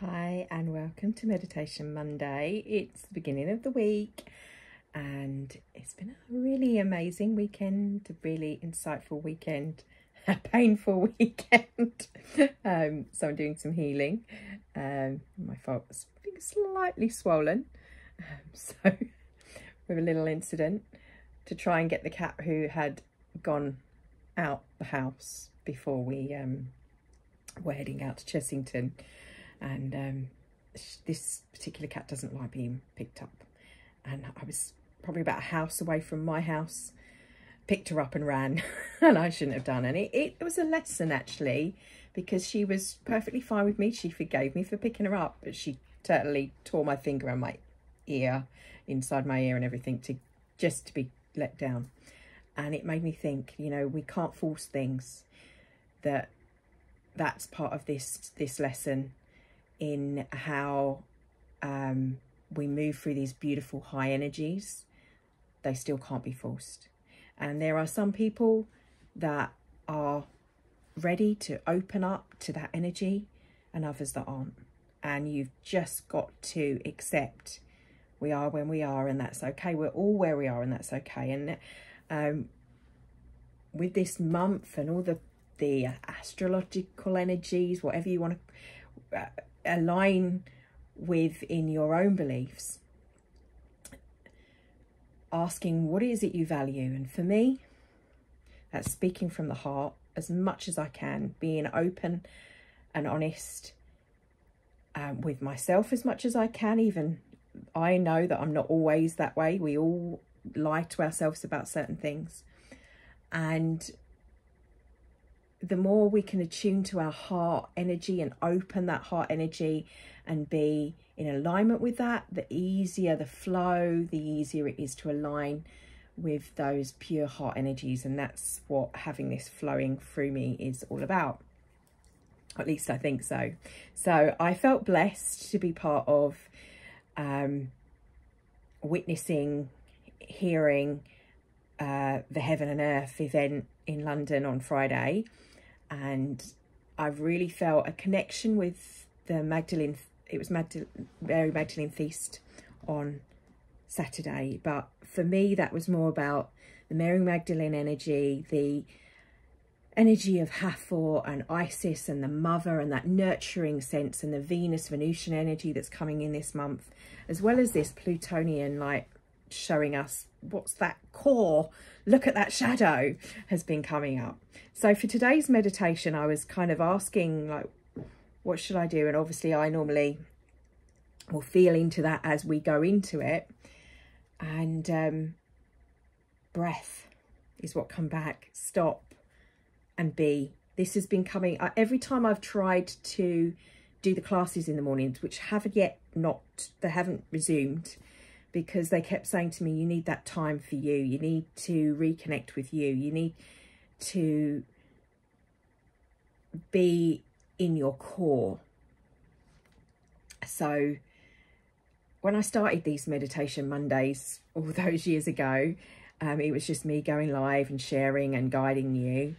Hi and welcome to Meditation Monday. It's the beginning of the week and it's been a really amazing weekend, a really insightful weekend, a painful weekend. So I'm doing some healing. My foot's being slightly swollen, so with a little incident to try and get the cat who had gone out the house before we were heading out to Chessington. And this particular cat doesn't like being picked up, and I was probably about a house away from my house, picked her up and ran. And I shouldn't have done. And it was a lesson actually, because she was perfectly fine with me. She forgave me for picking her up, but she totally tore my finger and my ear, inside my ear and everything, just to be let down. And it made me think, you know, we can't force things. That's part of this lesson in how we move through these beautiful high energies. They still can't be forced. And there are some people that are ready to open up to that energy and others that aren't. And you've just got to accept we are when we are, and that's okay. We're all where we are, and that's okay. And with this month and all the astrological energies, whatever you want to align with in your own beliefs, asking what is it you value. And for me, that's speaking from the heart as much as I can, being open and honest with myself as much as I can. Even I know that I'm not always that way. We all lie to ourselves about certain things, and the more we can attune to our heart energy and open that heart energy and be in alignment with that, the easier the flow, the easier it is to align with those pure heart energies. And that's what having this flowing through me is all about. At least I think so. So I felt blessed to be part of witnessing, hearing the Heaven and Earth event in London on Friday. And I've really felt a connection with the Magdalene. It was Mary Magdalene feast on Saturday, but for me that was more about the Mary Magdalene energy, the energy of Hathor and Isis and the mother, and that nurturing sense, and the Venus Venusian energy that's coming in this month, as well as this Plutonian light showing us what's that core, look at that shadow, has been coming up. So for today's meditation, I was kind of asking, like, what should I do? And obviously I normally will feel into that as we go into it. And breath is what come back. Stop and be. This has been coming every time I've tried to do the classes in the mornings, which they haven't resumed, because they kept saying to me, you need that time for you. You need to reconnect with you. You need to be in your core. So when I started these meditation Mondays all those years ago, it was just me going live and sharing and guiding you.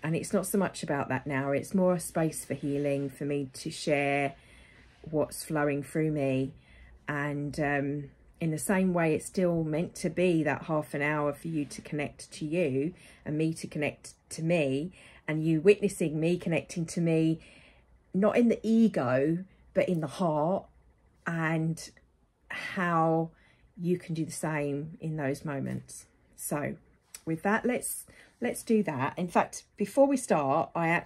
And it's not so much about that now. It's more a space for healing, for me to share what's flowing through me. And in the same way, it's still meant to be that half an hour for you to connect to you and me to connect to me, and you witnessing me connecting to me, not in the ego, but in the heart, and how you can do the same in those moments. So with that, let's do that. In fact, before we start, I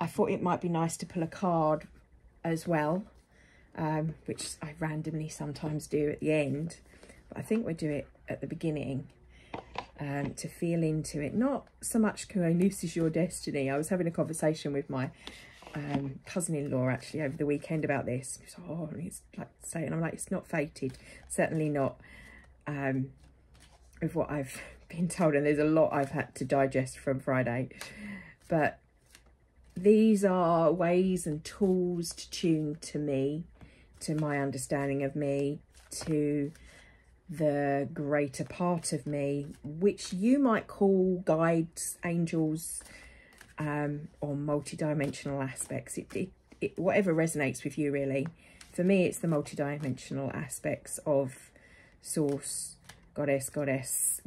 thought it might be nice to pull a card as well, which I randomly sometimes do at the end, but I think we'll do it at the beginning to feel into it. Not so much going, this is your destiny. I was having a conversation with my cousin-in-law actually over the weekend about this. He's like, oh, he's like saying, I'm like, it's not fated, certainly not with what I've been told, and there's a lot I've had to digest from Friday, but these are ways and tools to tune to me, to my understanding of me, to the greater part of me, which you might call guides, angels, or multidimensional aspects. whatever resonates with you, really. For me, it's the multidimensional aspects of source, goddess,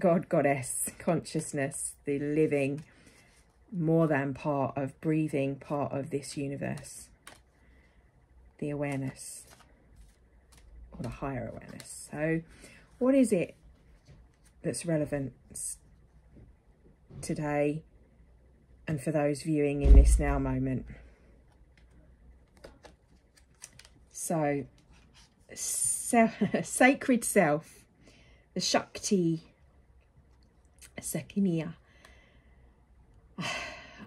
God, goddess, consciousness, the living, more than part of breathing, part of this universe, the awareness, or the higher awareness. So what is it that's relevant today and for those viewing in this now moment? So sacred self, the Shakti, Sakiniya.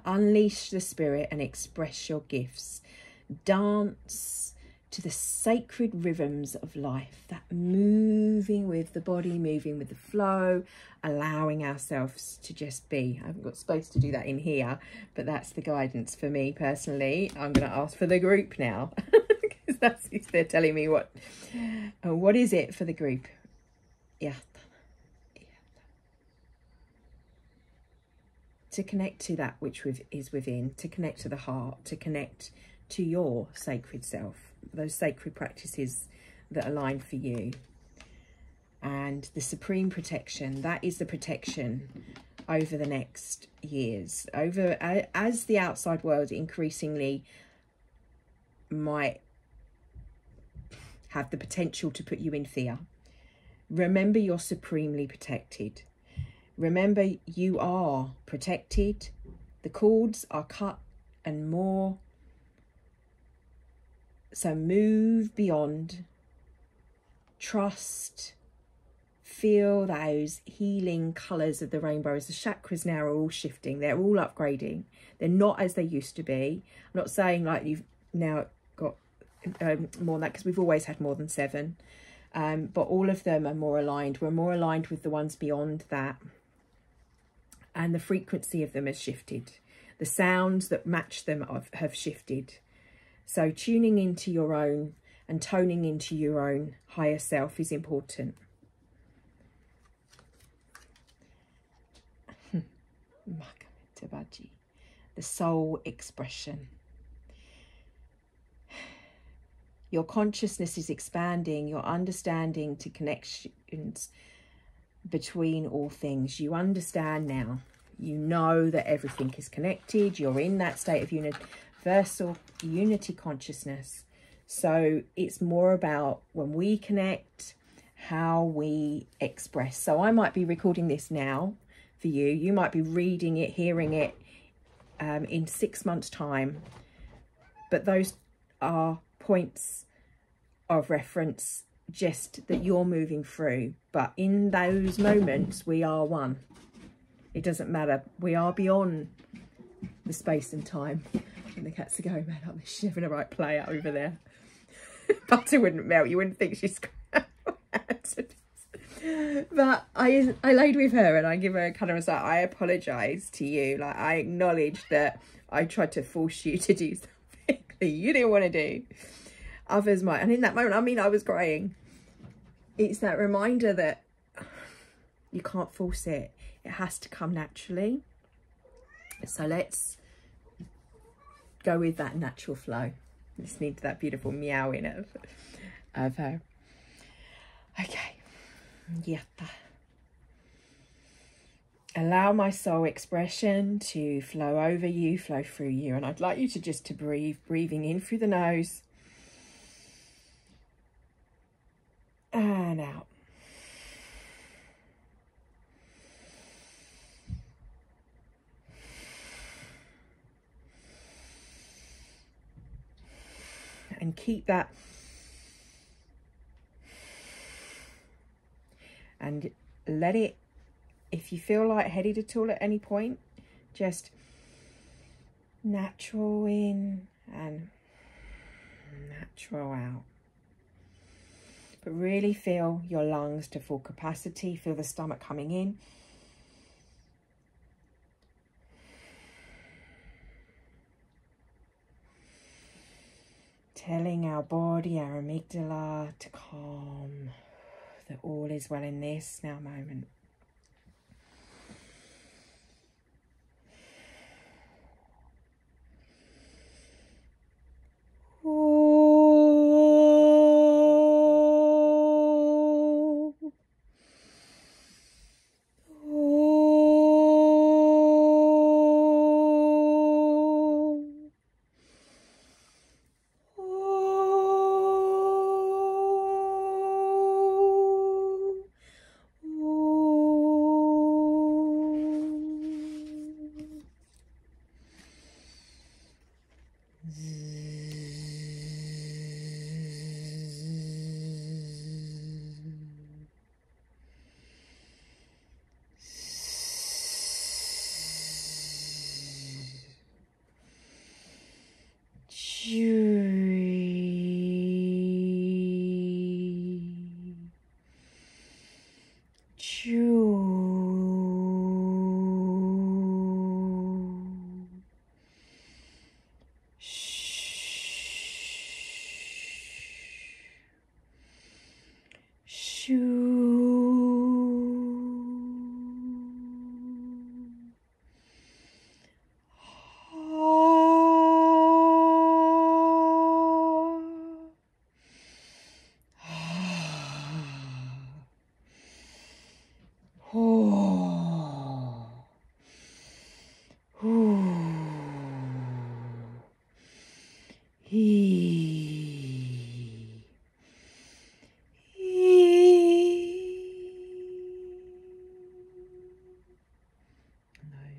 Unleash the spirit and express your gifts. Dance to the sacred rhythms of life, that moving with the body, moving with the flow, allowing ourselves to just be. I haven't got space to do that in here, but that's the guidance for me personally. I'm going to ask for the group now, because that's if they're telling me what is it for the group. Yeah. To connect to that which is within, to connect to the heart, to connect to your sacred self, those sacred practices that align for you. And the supreme protection, that is the protection over the next years, as the outside world increasingly might have the potential to put you in fear. Remember, you're supremely protected. Remember, you are protected. The cords are cut and more. So move beyond. Trust. Feel those healing colours of the rainbow as the chakras now are all shifting. They're all upgrading. They're not as they used to be. I'm not saying like you've now got more than that, because we've always had more than 7. But all of them are more aligned. We're more aligned with the ones beyond that. And the frequency of them has shifted. The sounds that match them have shifted. So tuning into your own and toning into your own higher self is important. The soul expression. Your consciousness is expanding, your understanding to connections between all things. You understand now. You know that everything is connected. You're in that state of universal unity consciousness. So it's more about when we connect, how we express. So I might be recording this now for you. You might be reading it, hearing it in 6 months' time. But those are points of reference, just that you're moving through. But in those moments, we are one. It doesn't matter. We are beyond the space and time. And the cats are going, man, oh, she's having a right play out over there. Butter wouldn't melt. You wouldn't think she's but I laid with her and I give her kind of a like, I apologise to you. Like, I acknowledge that I tried to force you to do something that you didn't want to do. Others might. And in that moment, I mean, I was crying. It's that reminder that you can't force it. It has to come naturally. So let's go with that natural flow. Listening to that beautiful meowing of her. Okay. Yatta. Allow my soul expression to flow over you, flow through you. And I'd like you to just to breathe, breathing in through the nose. And out. And keep that. And let it, if you feel lightheaded at all at any point, just natural in and natural out. But really feel your lungs to full capacity. Feel the stomach coming in. Telling our body, our amygdala to calm, that all is well in this now moment.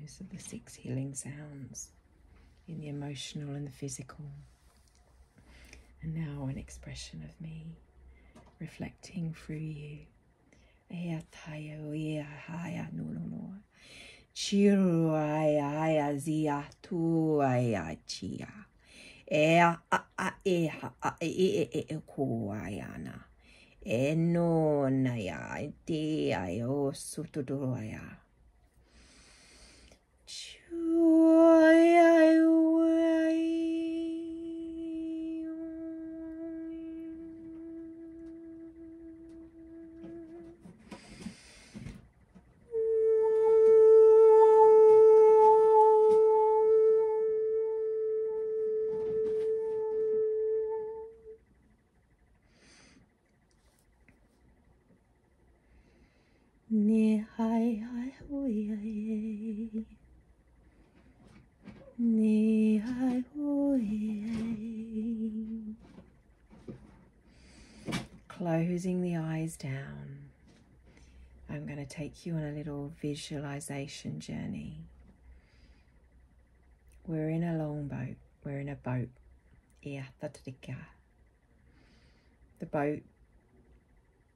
Those are the 6 healing sounds in the emotional and the physical. And now an expression of me reflecting through you. Closing the eyes down, I'm going to take you on a little visualization journey. We're in a long boat. We're in a boat. The boat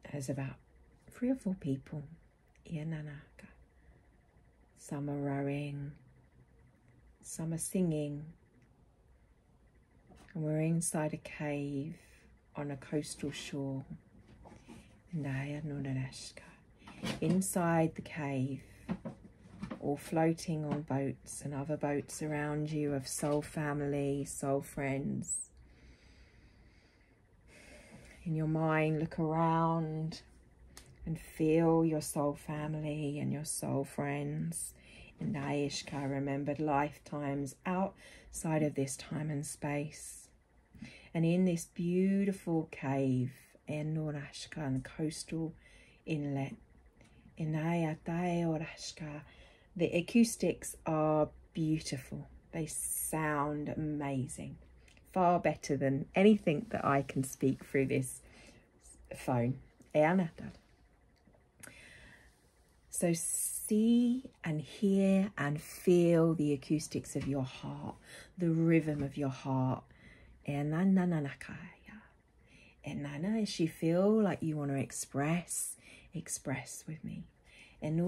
has about 3 or 4 people. Some are rowing, some are singing, and we're inside a cave on a coastal shore. Inside the cave, or floating on boats and other boats around you of soul family, soul friends. In your mind, look around and feel your soul family and your soul friends. In Daishka, remembered lifetimes outside of this time and space. And in this beautiful cave, in Norashka and coastal inlet, in Orashka, the acoustics are beautiful. They sound amazing. Far better than anything that I can speak through this phone. So see and hear and feel the acoustics of your heart, the rhythm of your heart. And as you feel like you want to express with me. And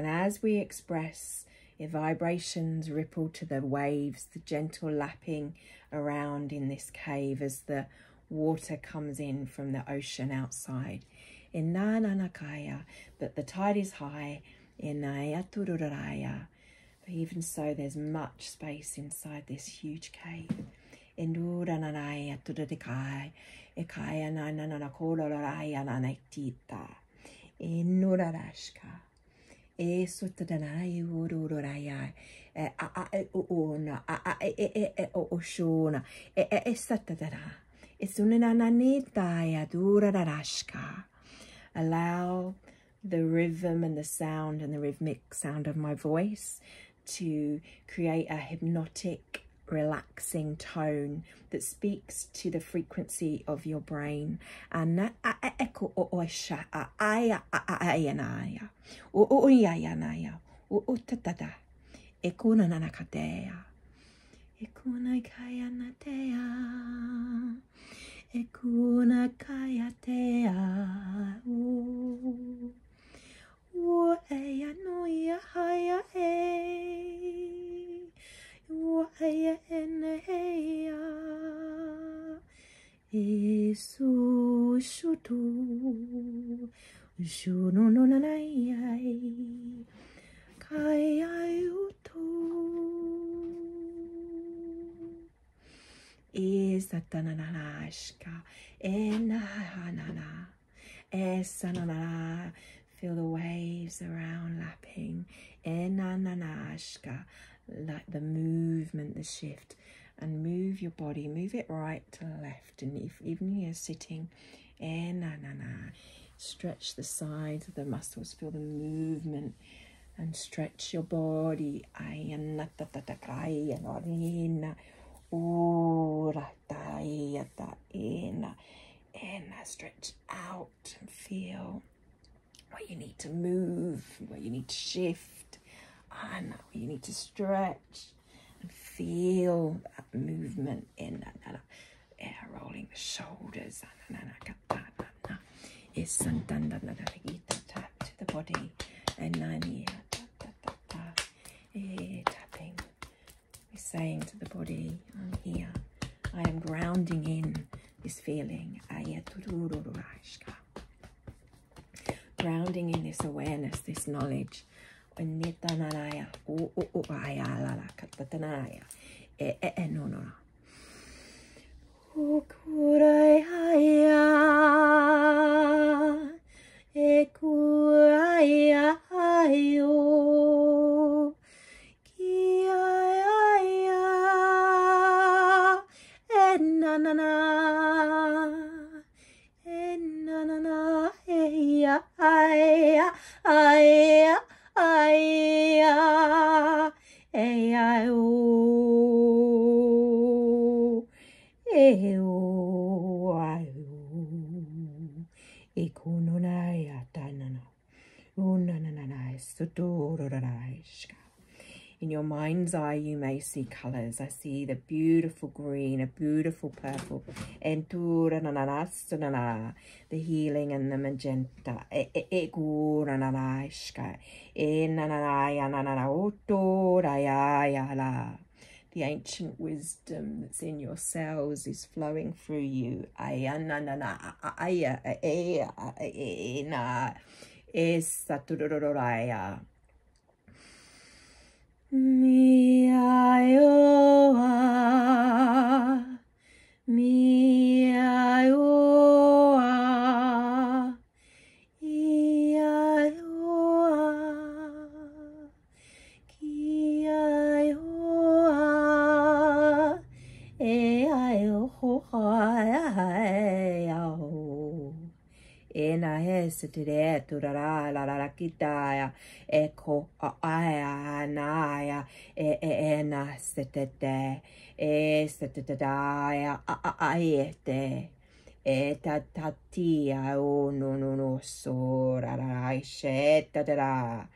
as we express, your vibrations ripple to the waves, the gentle lapping around in this cave as the water comes in from the ocean outside. But the tide is high. But even so, there's much space inside this huge cave. Allow the rhythm and the sound and the rhythmic sound of my voice to create a hypnotic, relaxing tone that speaks to the frequency of your brain. And e kuna nanakatea, e kuna kaya natea, e kuna kaya tea, o e ano ia haya e, o e ene hea, e su shutu, shuno no nanai ai, kai ai utu. E satananashka, e nahanana, e sanana. Feel the waves around lapping, e nananashka, like the movement, the shift, and move your body, move it right to left, and if even you're sitting, e nanana, stretch the sides of the muscles, feel the movement, and stretch your body. Stretch out and feel where you need to move, where you need to shift, and where you need to stretch, and feel that movement in that. Rolling the shoulders. Tap to the body, and tapping. We're saying to the body, I'm here. I am grounding in this feeling. Grounding in this awareness, this knowledge. In your mind's eye, you may see colours. I see the beautiful green, a beautiful purple, and the healing and the magenta. The ancient wisdom that's in your cells is flowing through you. Setidea turara la la kitaya eko aya naya na setete setetaya aete tatia o no sora la sheta da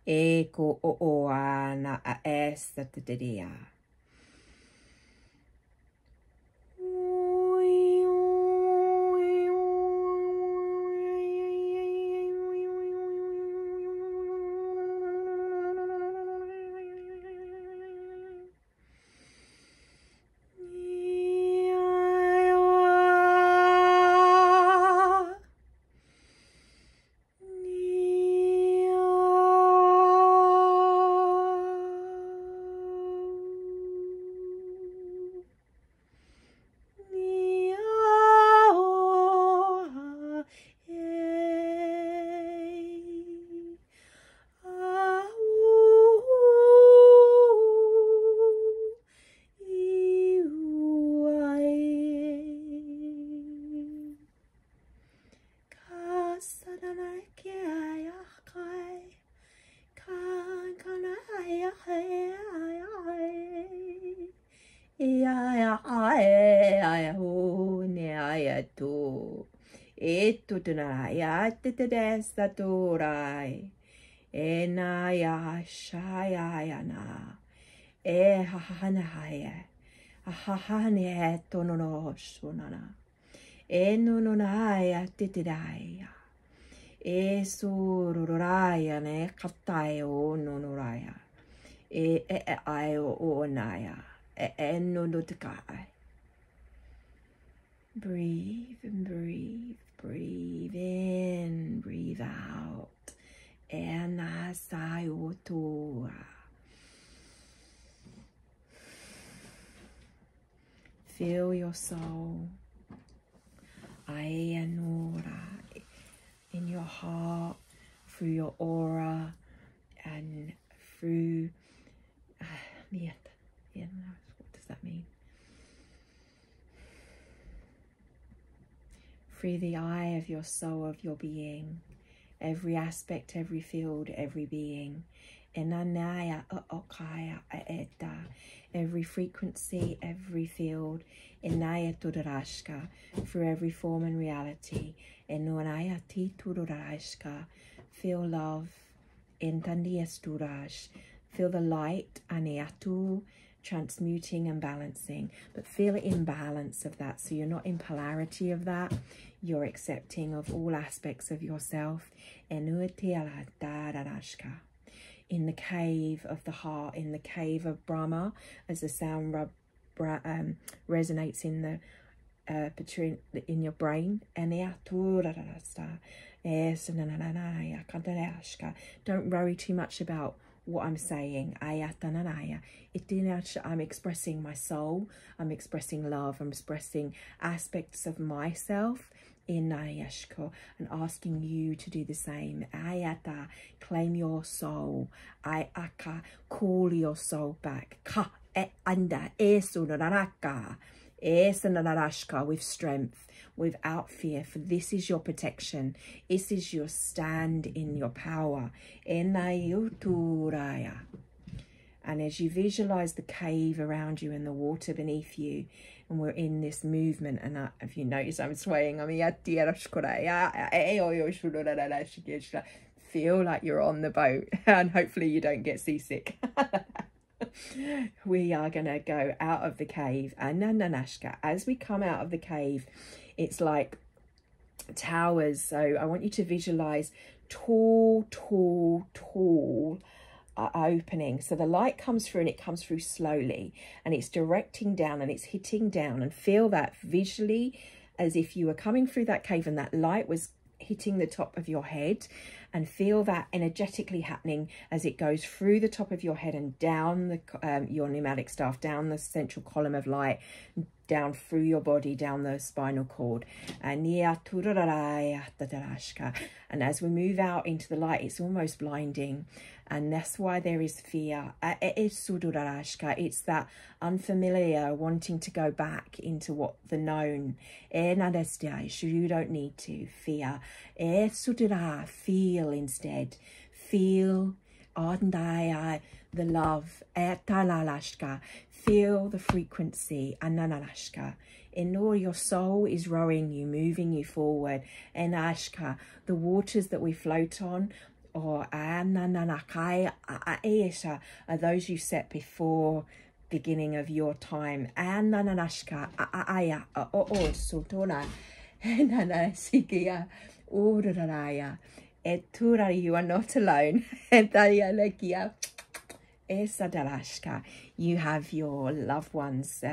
eko o ana setedia. Enaya shayana e hahanahaya, ahahane tonono sonana, e nononaya titidaya, e sururaya ne katai o nonoraya, e ai o naya, e nonotakai. Breathe and breathe, breathe in, breathe out. Feel your soul in your heart, through your aura, and through what does that mean? Through the eye of your soul, of your being, every aspect, every field, every being, every frequency, every field, through every form and reality, feel love, feel the light, transmuting and balancing, but feel the imbalance of that. So you're not in polarity of that, you're accepting of all aspects of yourself. In the cave of the heart, in the cave of Brahma, as the sound resonates in the in your brain. Don't worry too much about what I'm saying. I'm expressing my soul, I'm expressing love, I'm expressing aspects of myself in Nayashko, and asking you to do the same. Claim your soul. Call your soul back. With strength, without fear, for this is your protection. This is your stand in your power. And as you visualize the cave around you and the water beneath you, and we're in this movement, and if you notice I'm swaying, feel like you're on the boat, and hopefully you don't get seasick. We are going to go out of the cave. As we come out of the cave, it's like towers. So I want you to visualize tall opening. So the light comes through, and it comes through slowly, and it's directing down, and it's hitting down, and feel that visually as if you were coming through that cave and that light was hitting the top of your head, and feel that energetically happening as it goes through the top of your head and down the your pneumatic staff, down the central column of light, down through your body, down the spinal cord. And as we move out into the light, it's almost blinding, and that's why there is fear. It's that unfamiliar, wanting to go back into what the known. You don't need to fear. Feel instead. Feel the love. Feel the frequency. In all, your soul is rowing you, moving you forward. The waters that we float on, or are those you set before beginning of your time. You are not alone. You have your loved ones,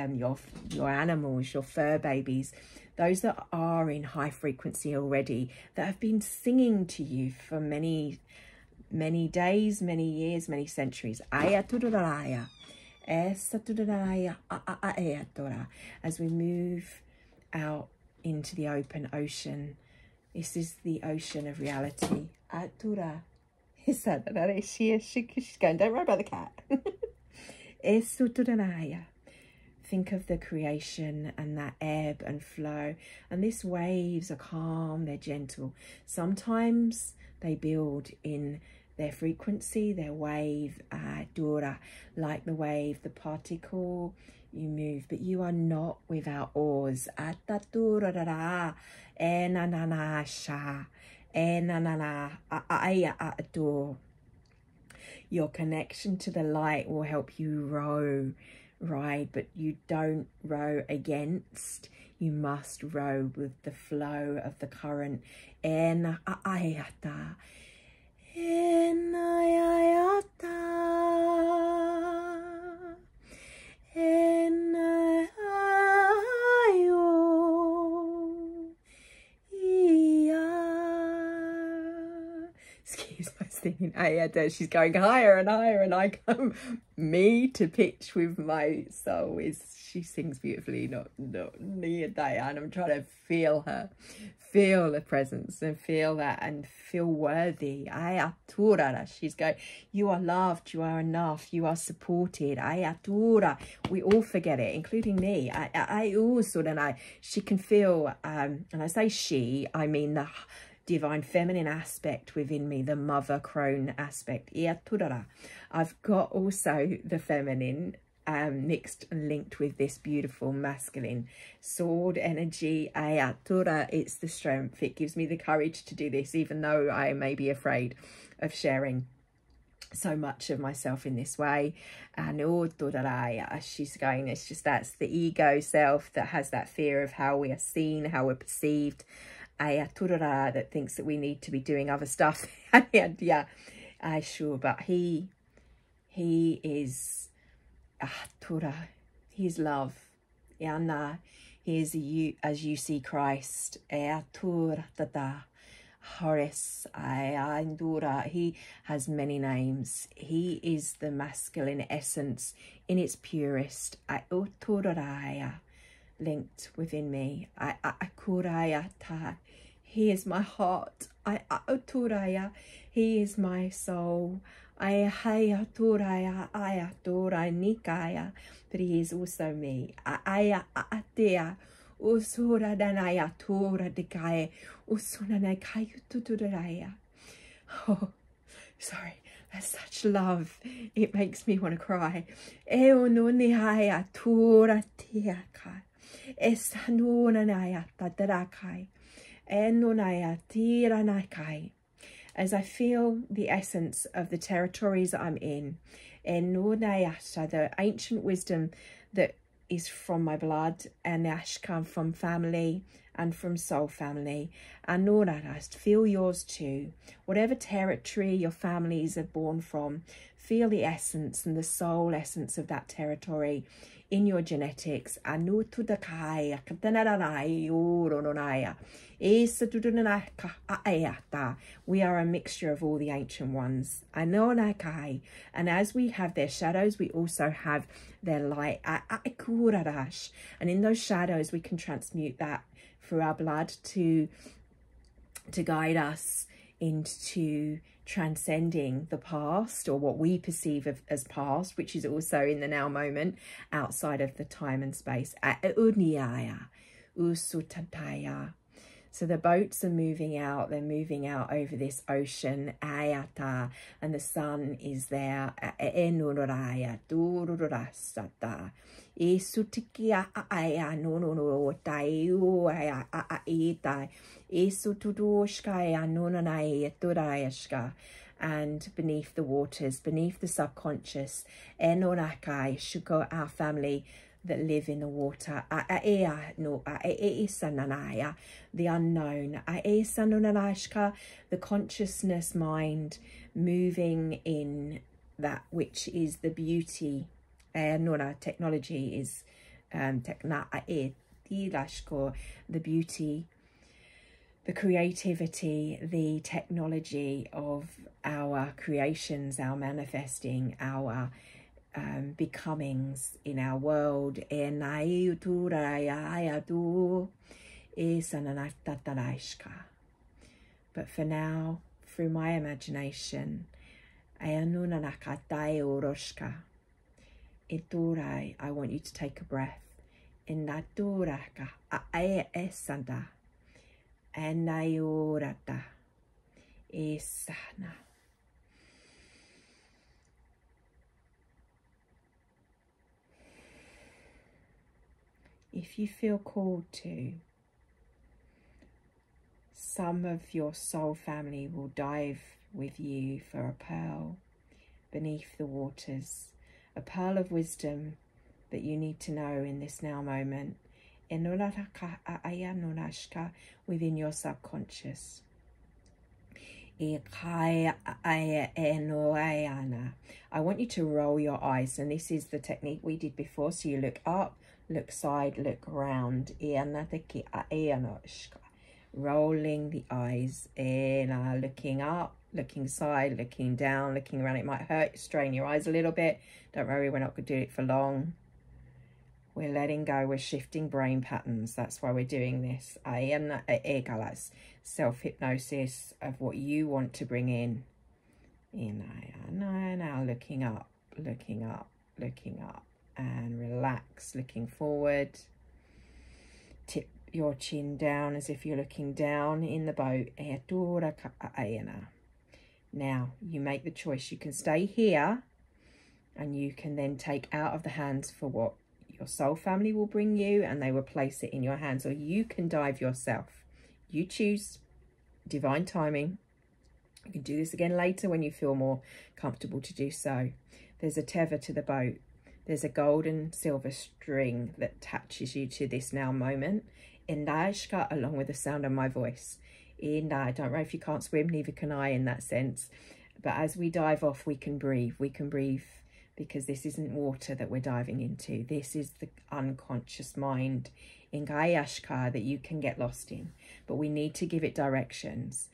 your animals, your fur babies, those that are in high frequency already, that have been singing to you for many days, many years, many centuries. As we move out into the open ocean, this is the ocean of reality. She's going, don't worry about the cat. Think of the creation and that ebb and flow. And these waves are calm, they're gentle. Sometimes they build in their frequency, their wave, like the wave, the particle, you move, but you are not without oars. Your connection to the light will help you ride, but you don't row against. You must row with the flow of the current. Enayata, enayata, enayo, iya. Excuse my singing. Ayata, she's going higher and higher, and I come me to pitch with my soul. She sings beautifully, not near Diane. I'm trying to feel her, feel the presence and feel that, and feel worthy. Ayatura, she's going, you are loved, you are enough, you are supported. Ayatura, we all forget it, including me. I also, and she can feel, and I say she, I mean the divine feminine aspect within me, the mother crone aspect. I've got also the feminine mixed and linked with this beautiful masculine sword energy. It's the strength. It gives me the courage to do this, even though I may be afraid of sharing so much of myself in this way. And she's going, it's just, that's the ego self that has that fear of how we are seen, how we're perceived. That thinks that we need to be doing other stuff. And yeah, sure, but he is he is love. Yana, he is you as you see Christ. Horace, he has many names. He is the masculine essence in its purest. Linked within me. He is my heart. He is my soul. But he is also me. Oh, sorry, that's such love. It makes me want to cry. As I feel the essence of the territories I'm in, the ancient wisdom that is from my blood, and Ashkan from family and from soul family, and feel yours too. Whatever territory your families are born from, feel the essence and the soul essence of that territory in your genetics. We are a mixture of all the ancient ones. And as we have their shadows, we also have their light. And in those shadows, we can transmute that through our blood to guide us into transcending the past, or what we perceive as past, which is also in the now moment, outside of the time and space. So the boats are moving out, they're moving out over this ocean, and the sun is there. And beneath the waters, beneath the subconscious, our family that live in the water, the unknown, the consciousness mind moving in that which is the beauty. Technology is the beauty, the creativity, the technology of our creations, our manifesting, our becomings in our world. But for now, through my imagination, I want you to take a breath. If you feel called to, some of your soul family will dive with you for a pearl, beneath the waters, a pearl of wisdom that you need to know in this now moment, within your subconscious. I want you to roll your eyes, and this is the technique we did before. So you look up, look side, look round. Rolling the eyes, looking up, looking side, looking down, looking around. It might hurt, strain your eyes a little bit. Don't worry, we're not going to do it for long. We're letting go, we're shifting brain patterns. That's why we're doing this. Self-hypnosis of what you want to bring in. Now looking up, looking up, looking up. And relax, looking forward. Tip your chin down as if you're looking down in the boat. Now, you make the choice. You can stay here and you can then take out of the hands for what your soul family will bring you, and they will place it in your hands, or you can dive yourself. You choose. Divine timing. You can do this again later when you feel more comfortable to do so. There's a tether to the boat. There's a gold and silver string that attaches you to this now moment. Along with the sound of my voice. Don't worry if you can't swim, neither can I in that sense. But as we dive off, we can breathe. We can breathe because this isn't water that we're diving into. This is the unconscious mind in Gayashka that you can get lost in. But we need to give it directions.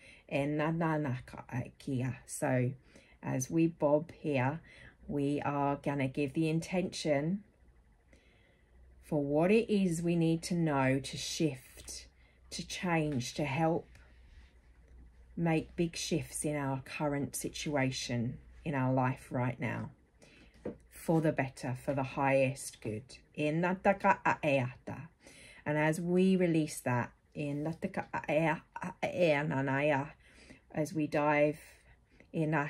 So as we bob here, we are going to give the intention for what it is we need to know to shift, to change, to help make big shifts in our current situation, in our life right now, for the better, for the highest good. And as we release that, as we dive in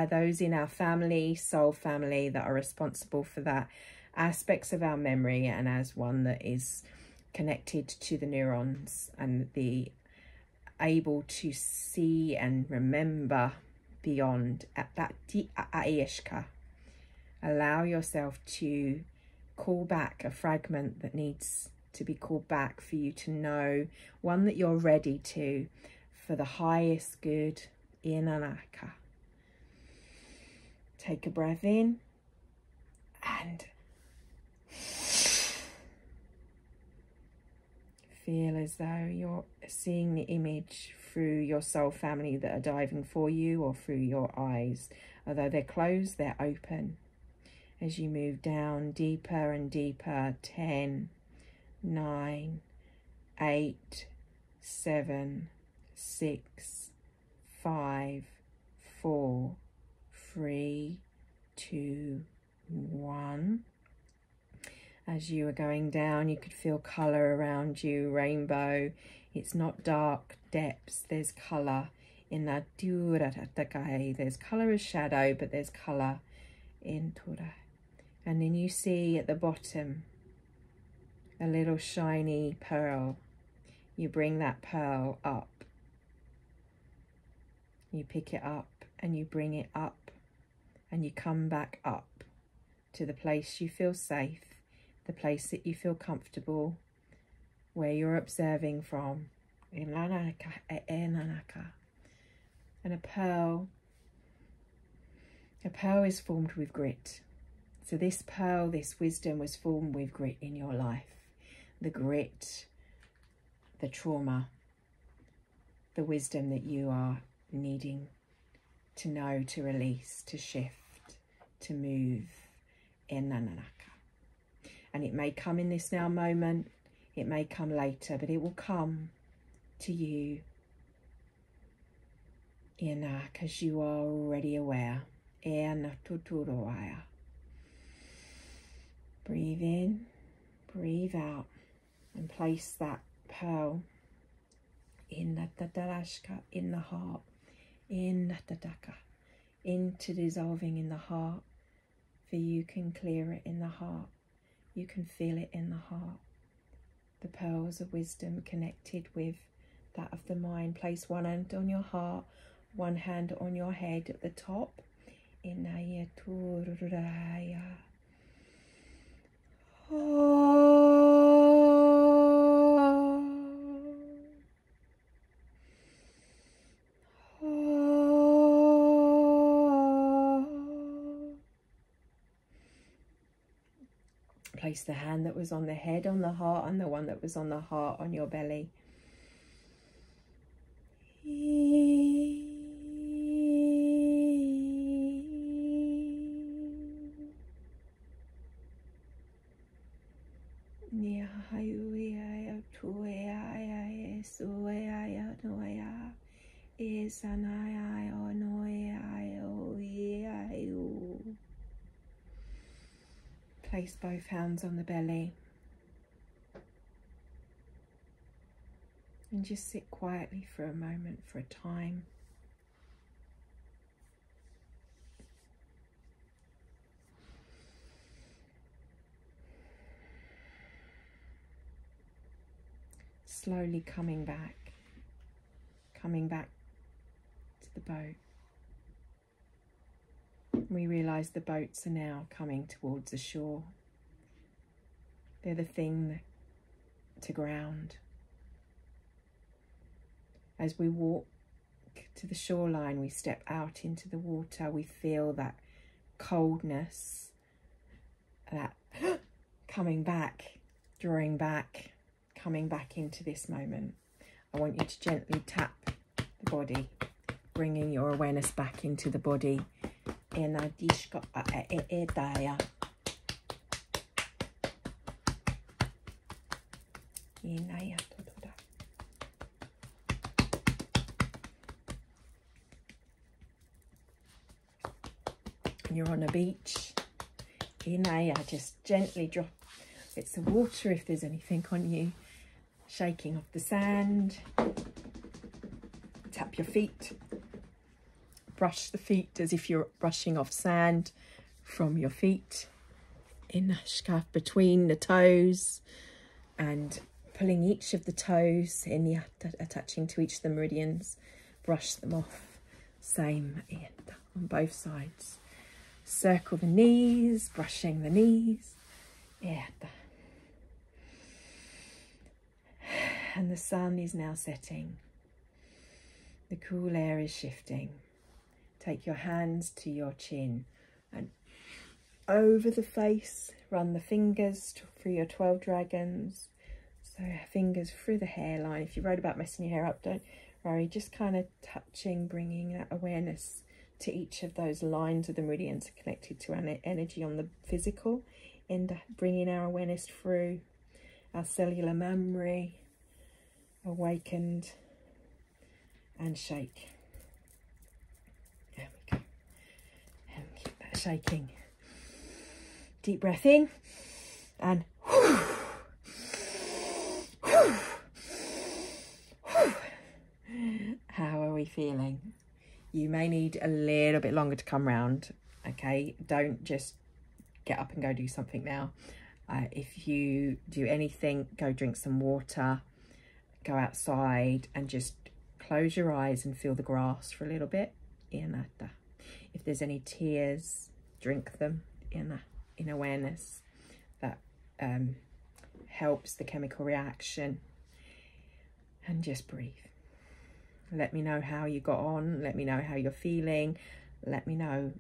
those in our family, soul family that are responsible for that aspects of our memory, and as one that is connected to the neurons and the able to see and remember beyond at that allow yourself to call back a fragment that needs to be called back for you to know, one that you're ready to, for the highest good. Take a breath in and feel as though you're seeing the image through your soul family that are diving for you, or through your eyes. Although they're closed, they're open. As you move down deeper and deeper, 10, 9, 8, 7, 6, 5, 4, 3, 2, 1. As you are going down, you could feel colour around you, rainbow. It's not dark depths, there's colour in that. There's colour as shadow, but there's colour in Tura. And then you see at the bottom a little shiny pearl. You bring that pearl up. You pick it up and you bring it up, and you come back up to the place you feel safe, the place that you feel comfortable, where you're observing from. And a pearl is formed with grit. So this pearl, this wisdom was formed with grit in your life. The grit, the trauma, the wisdom that you are needing to know, to release, to shift, to move in Nananaka. And it may come in this now moment, it may come later, but it will come to you because you are already aware. Breathe in, breathe out, and place that pearl in the heart, into dissolving in the heart, for you can clear it in the heart, you can feel it in the heart. The pearls of wisdom connected with that of the mind. Place one hand on your heart, one hand on your head at the top, Inaya turaya. Place the hand that was on the head on the heart and the one that was on the heart on your belly. Place both hands on the belly and just sit quietly for a moment, for a time. Slowly coming back to the boat. We realise the boats are now coming towards the shore. They're the thing to ground. As we walk to the shoreline, we step out into the water, we feel that coldness, that coming back, drawing back, coming back into this moment. I want you to gently tap the body, bringing your awareness back into the body. You're on a beach. Just gently drop bits of water if there's anything on you. Shaking off the sand. Tap your feet. Brush the feet as if you're brushing off sand from your feet. In a scarf between the toes and pulling each of the toes in, attaching to each of the meridians. Brush them off. Same on both sides. Circle the knees, brushing the knees. And the sun is now setting. The cool air is shifting. Take your hands to your chin and over the face. Run the fingers through your 12 dragons. So fingers through the hairline. If you're worried about messing your hair up, don't worry. Just kind of touching, bringing that awareness to each of those lines of the meridians connected to an energy on the physical, and bringing our awareness through our cellular memory, awakened, and shake. There we go. And keep that shaking. Deep breath in, and whoo, whoo, whoo. How are we feeling? You may need a little bit longer to come round, okay? Don't just get up and go do something now. If you do anything, go drink some water, go outside and just close your eyes and feel the grass for a little bit. If there's any tears, drink them in awareness. That helps the chemical reaction. And just breathe. Let me know how you got on. Let me know how you're feeling. Let me know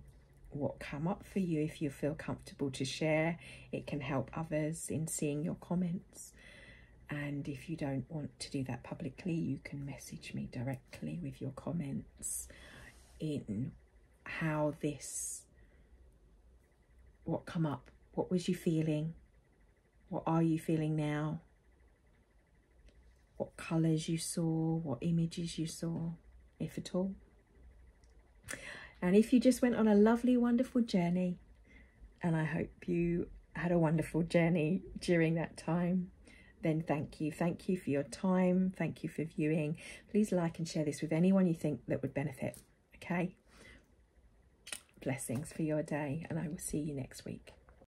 what come up for you if you feel comfortable to share. It can help others in seeing your comments. And if you don't want to do that publicly, you can message me directly with your comments in how this, what come up, what was you feeling, what are you feeling now, what colours you saw, what images you saw, if at all. And if you just went on a lovely, wonderful journey, and I hope you had a wonderful journey during that time, then thank you. Thank you for your time. Thank you for viewing. Please like and share this with anyone you think that would benefit, okay? Blessings for your day, and I will see you next week.